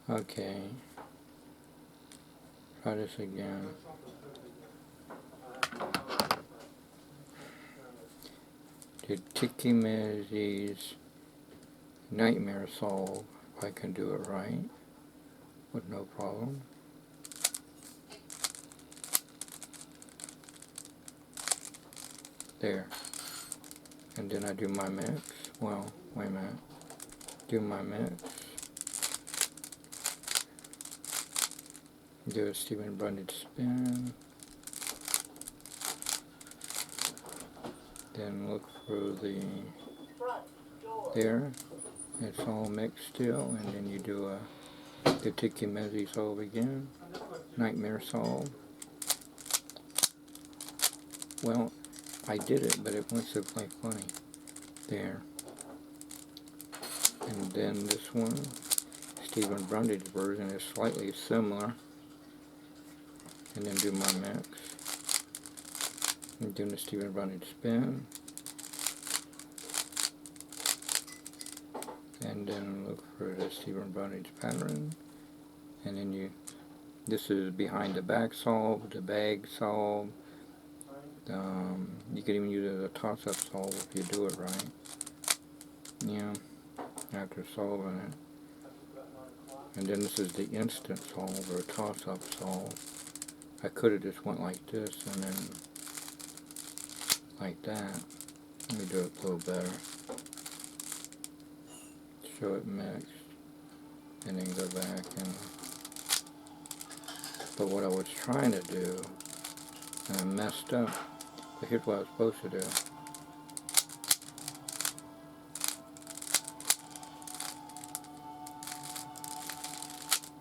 Okay, try this again. Did Tikimez's nightmare solve? I can do it right with no problem. There. And then I do my mix. Well, wait a minute. Do my mix. Do a Stephen Brundage spin. Then look for the there. It's all mixed still, and then you do the Tikimezi solve again. Nightmare solve. Well, I did it, but it wants to play funny. There. And then this one, Stephen Brundage version, is slightly similar. And then do my mix. And do the Stephen Brundage spin. And then look for the Stephen Brundage pattern. And then this is behind the back solve, the bag solve. You could even use it as a toss-up solve if you do it right. Yeah, after solving it. And then this is the instant solve or toss-up solve. I could have just went like this and then like that. Let me do it a little better. Show it mixed. And then go back and... But what I was trying to do, and I messed up. But here's what I was supposed to do.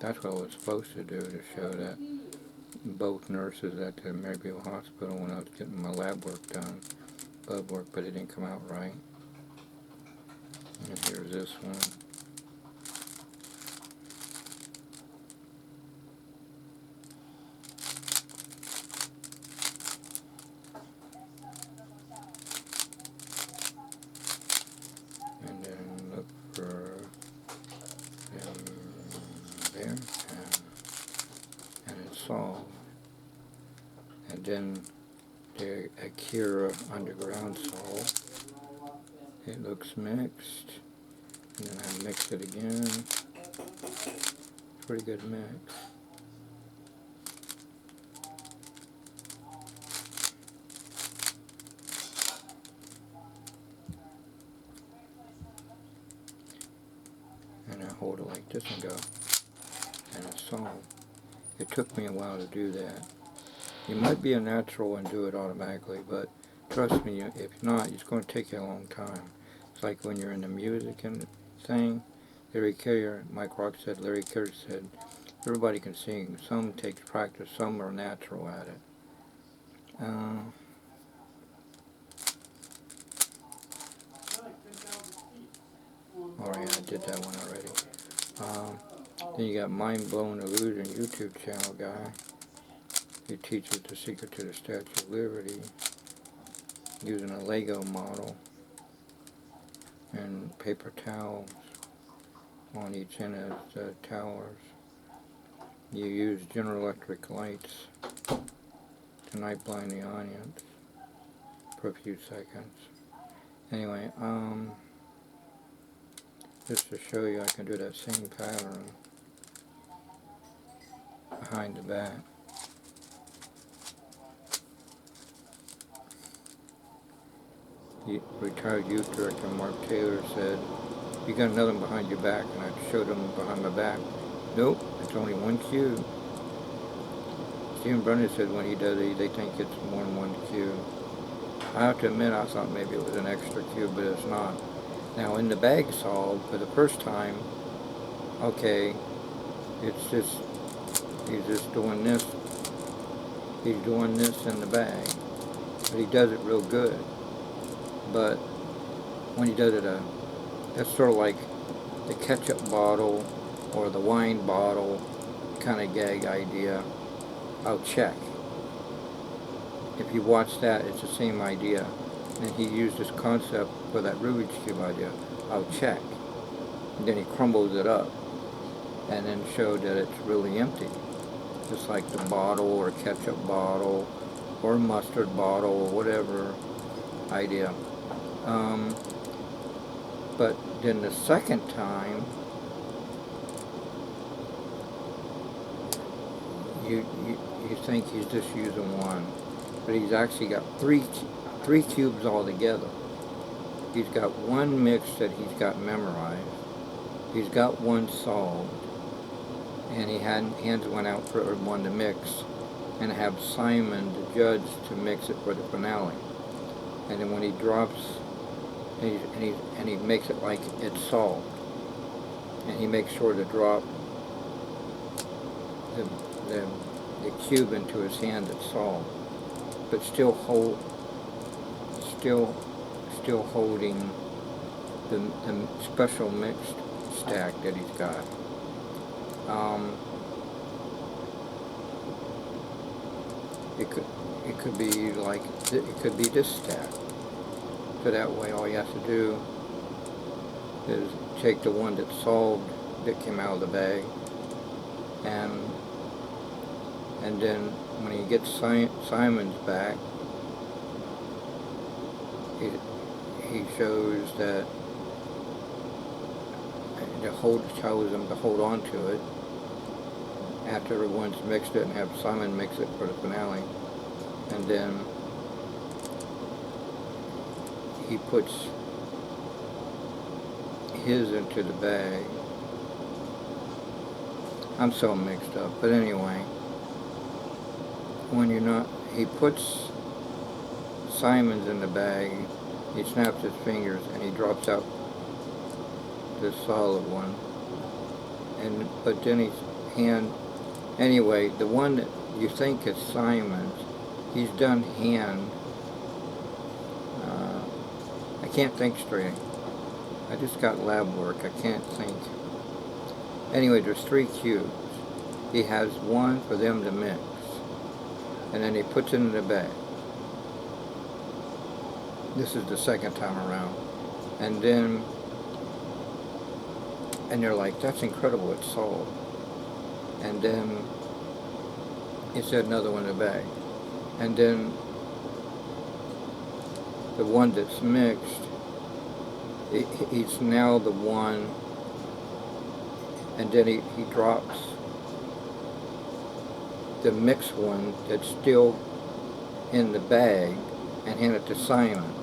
That's what I was supposed to do, to show that both nurses at the Maryville Hospital when I was getting my lab work done, blood work, but it didn't come out right. And here's this one. And then look for there, and it's solved. And then the Akira Underground solve. It looks mixed. And then I mix it again. Pretty good mix. And I hold it like this and go. And it's solved. It took me a while to do that. You might be a natural and do it automatically, but trust me, if not, it's going to take you a long time. It's like when you're in the music and thing. Larry Carrier, Mike Rock said, Larry Carrier said, everybody can sing. Some takes practice, some are natural at it. Oh yeah, I did that one already. Then you got Mind Blown Illusion YouTube channel guy. He teaches the secret to the Statue of Liberty using a Lego model and paper towels on each end of the towers. You use General Electric lights to night blind the audience for a few seconds. Anyway, just to show you, I can do that same pattern behind the back. Retired youth director Mark Taylor said, "You got another one behind your back," and I showed him behind my back. Nope, it's only one cue. Stephen Brundage said when he does it, they think it's more than one cue. I have to admit, I thought maybe it was an extra cue, but it's not. Now in the bag solve, for the first time, okay, it's just, he's just doing this. He's doing this in the bag, but he does it real good. But when he does it, that's sort of like the ketchup bottle or the wine bottle kind of gag idea. I'll check. If you watch that, it's the same idea. And he used this concept for that Rubiks cube idea. I'll check. And then he crumbles it up. and then show that it's really empty. Just like the bottle or ketchup bottle or mustard bottle or whatever idea. Um, but then the second time, you think he's just using one, but he's actually got three cubes altogether. He's got one mix that he's got memorized. He's got one solved, and he hands one out for everyone to mix, and have Simon, the judge, to mix it for the finale. And then when he drops, and he makes it like it's solved, and he makes sure to drop the the, the cube into his hand that's solved, but still holding the special mixed stack that he's got. Um, it could be like it could be this stack. So that way, all you have to do is take the one that's solved that came out of the bag, and then when he gets Simon's back, he shows that tells him to hold on to it after everyone's mixed it, and have Simon mix it for the finale, and then he puts his into the bag. I'm so mixed up, but anyway, when you're not, he puts Simon's in the bag, he snaps his fingers, and he drops out the solid one, but then anyway, the one that you think is Simon's, he's done hand, I can't think straight. I just got lab work, I can't think. Anyway, there's 3 cubes. He has one for them to mix, and then he puts it in the bag. This is the second time around. And they're like, that's incredible, it's solved. And then he said another one in the bag. And then the one that's mixed, he's now the one, and then he drops the mixed one that's still in the bag and hand it to Simon.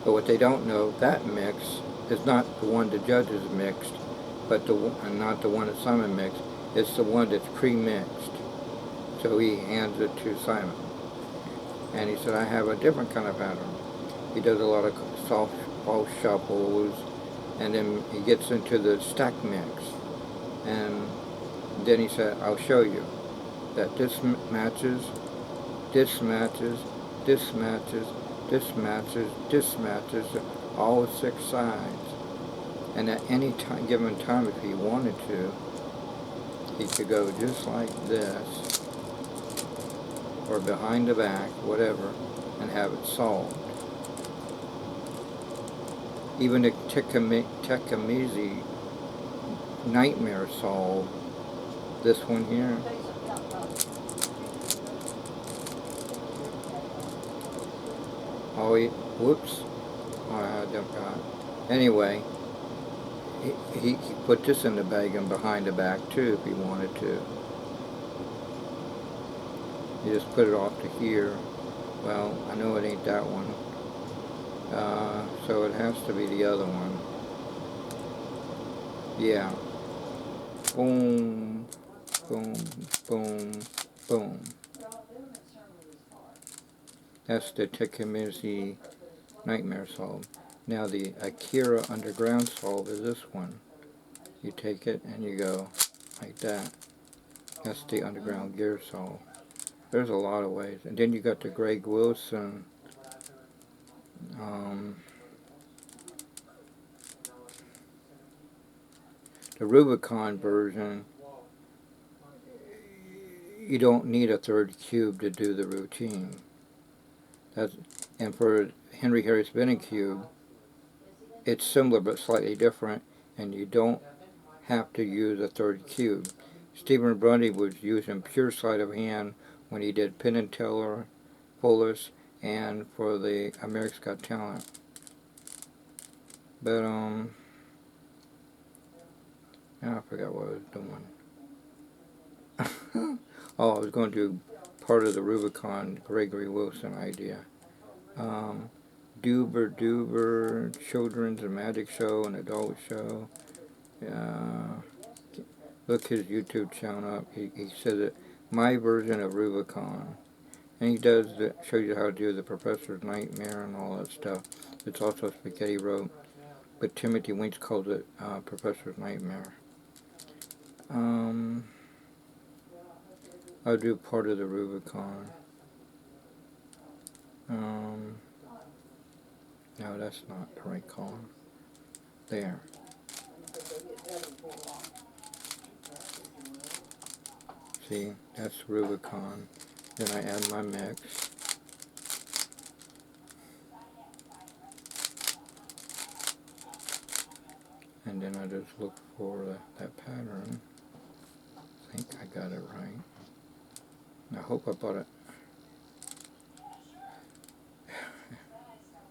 But what they don't know, that mix is not the one the judges mixed, but and not the one that Simon mixed. It's the one that's pre-mixed. So he hands it to Simon. And he said, I have a different kind of pattern. He does a lot of soft ball shuffles, and then he gets into the stack mix. And then he said, I'll show you that this matches, this matches, this matches, this matches, this matches, all 6 sides. And at any given time, if he wanted to, he could go just like this, or behind the back, whatever, and have it solved. Even the Tekamizi nightmare solved. This one here. Oh, whoops. Oh, I got. Anyway, he put this in the bag and behind the back too if he wanted to. You just put it off to here. Well, I know it ain't that one. So it has to be the other one. Yeah. Boom, boom, boom, boom. That's the Tekamizi nightmare solve. Now the Akira underground solve is this one. You take it and you go like that. That's the underground gear solve. There's a lot of ways. And then you got the Greg Wilson the Rubicon version. You don't need a 3rd cube to do the routine. And for Henry Harry spinning cube, it's similar but slightly different, and you don't have to use a third cube. Stephen Grundy was using pure sleight of hand when he did Penn and Teller, Fullest, and for the America's Got Talent. But now I forgot what I was doing. Oh, I was going to do part of the Rubicon Gregory Wilson idea. Doober, children's, a magic show, an adult show. Look his YouTube channel up. He says it, my version of Rubicon. And he does shows you how to do the Professor's Nightmare and all that stuff. It's also Spaghetti wrote, but Timothy Winch calls it Professor's Nightmare. I'll do part of the Rubicon. No, that's not the right column. There. See, that's Rubicon. Then I add my mix. And then I just look for that pattern. I think I got it right. I hope I bought it.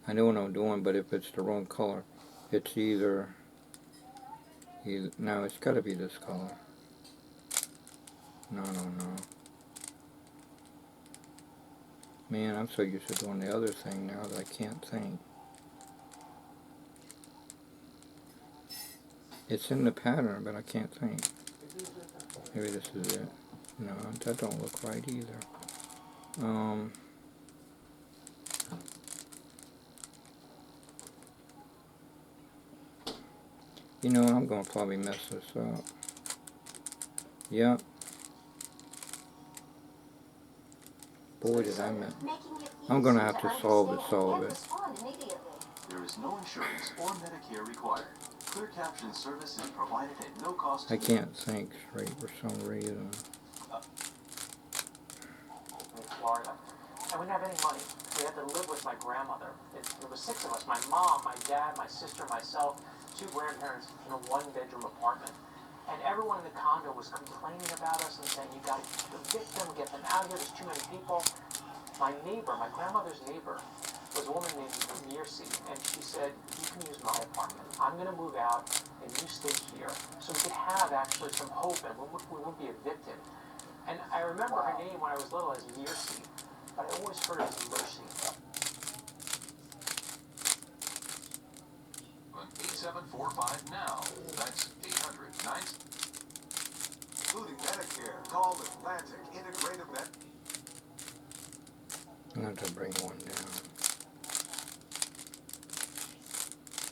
I know what I'm doing, but if it's the wrong color, it's either no, it's got to be this color. No. Man, I'm so used to doing the other thing now that I can't think. It's in the pattern, but I can't think. Maybe this is it. No, that don't look right either. You know, I'm going to probably mess this up. Yep. Boy, did I miss. I'm going to have to solve it. There is no insurance or Medicare required. Clear caption service is provided at no cost. I can't think straight for some reason. In Florida, and we didn't have any money. We had to live with my grandmother. There was 6 of us: my mom, my dad, my sister, myself, 2 grandparents in a 1-bedroom apartment. And everyone in the condo was complaining about us and saying, "You got to evict them, get them out of here. There's too many people." My neighbor, my grandmother's neighbor, was a woman named Mirsi, and she said, "You can use my apartment. I'm going to move out, and you stay here, so we could have actually some hope, and we won't be evicted." And I remember her name when I was little as Mirsi, but I always heard it as Mercy. 8745 now. That's 800-9. Including Medicare, call Atlantic Integrative Med. I'm going to bring one down.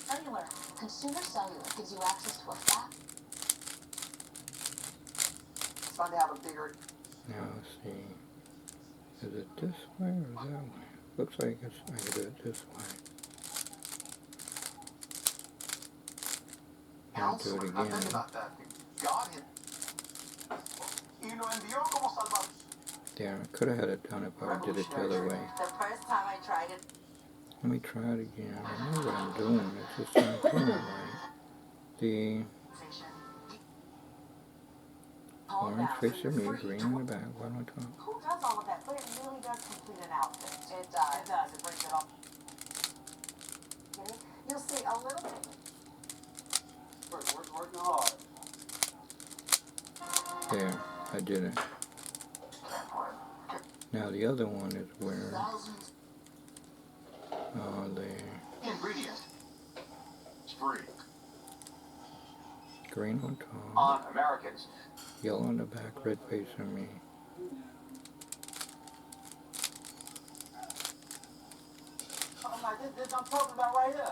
Cellular. Consumer Cellular gives you access to a fat. It's fun to have a bigger... Now, let's see. Is it this way or that way? Looks like I can do it this way. I'll do it again. There, I could have had it done if I did it the other way. The first time I tried it. Let me try it again. I know what I'm doing. It's just not doing it right. The orange face of me, green in the back. What am I talking? Who does all of that? But it really does complete an outfit. It does. It does. It brings it all. You'll see a little bit. We're working hard. There, I did it. Now the other one is where the ingredient. Spring. green on top, On Americans. yellow on the back, red face on me. This I'm talking about right here.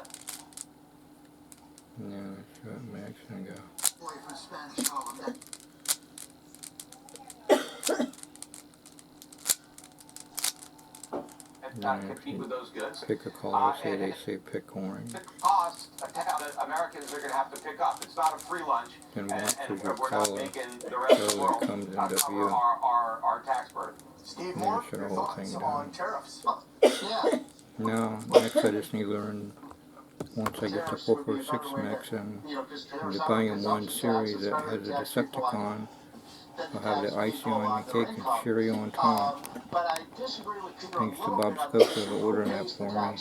Now let's see what Max gonna go. Boy from Spanish Harlem. Compete with those goods. Pick a color, they say pick orange. The cost that Americans are going to have to pick up. It's not a free lunch, Then and watch as your we're not color making the rest of the world comes into cover view. our tax burden. Steve Now Moore, shut your the whole thoughts thing on down. tariffs? Yeah. No, next I just need to learn once I get the 446 mix and the Volume 1 series that has the Decepticon, I'll have the icing on the cake and Cheerio on top. Thanks to Bob Scotia for ordering that for me.